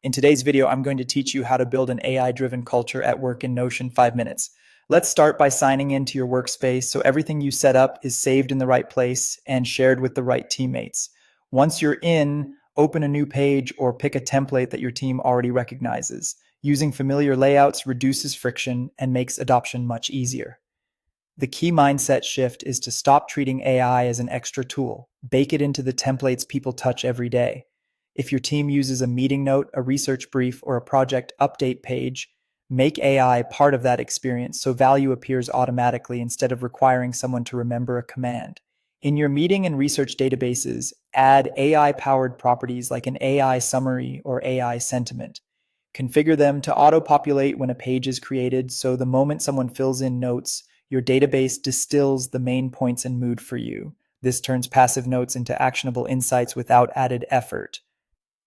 In today's video, I'm going to teach you how to build an AI-driven culture at work in Notion 5 minutes. Let's start by signing into your workspace so everything you set up is saved in the right place and shared with the right teammates. Once you're in, open a new page or pick a template that your team already recognizes. Using familiar layouts reduces friction and makes adoption much easier. The key mindset shift is to stop treating AI as an extra tool. Bake it into the templates people touch every day. If your team uses a meeting note, a research brief, or a project update page, make AI part of that experience so value appears automatically instead of requiring someone to remember a command. In your meeting and research databases, add AI-powered properties like an AI summary or AI sentiment. Configure them to auto-populate when a page is created so the moment someone fills in notes, your database distills the main points and mood for you. This turns passive notes into actionable insights without added effort.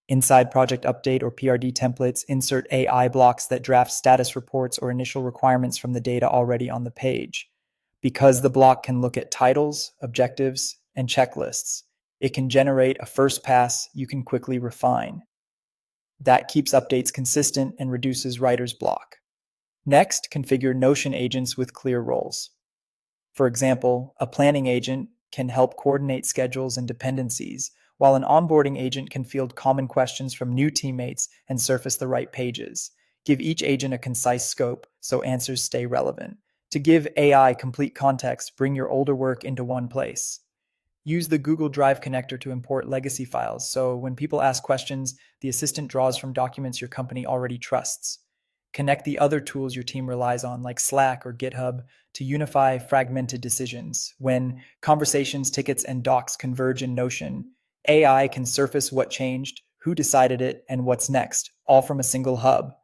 Inside Project Update or PRD templates, insert AI blocks that draft status reports or initial requirements from the data already on the page. Because the block can look at titles, objectives, and checklists, it can generate a first pass you can quickly refine. That keeps updates consistent and reduces writer's block. Next, configure Notion agents with clear roles. For example, a planning agent can help coordinate schedules and dependencies, while an onboarding agent can field common questions from new teammates and surface the right pages. Give each agent a concise scope so answers stay relevant. To give AI complete context, bring your older work into one place. Use the Google Drive connector to import legacy files, so when people ask questions, the assistant draws from documents your company already trusts. Connect the other tools your team relies on, like Slack or GitHub, to unify fragmented decisions. When conversations, tickets, and docs converge in Notion, AI can surface what changed, who decided it, and what's next, all from a single hub.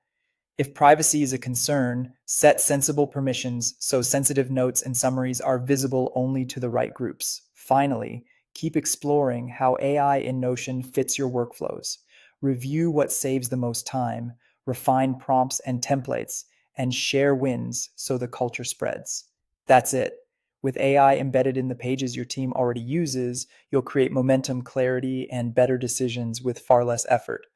If privacy is a concern, set sensible permissions so sensitive notes and summaries are visible only to the right groups. Finally, keep exploring how AI in Notion fits your workflows. Review what saves the most time, refine prompts and templates, and share wins so the culture spreads. That's it. With AI embedded in the pages your team already uses, you'll create momentum, clarity, and better decisions with far less effort.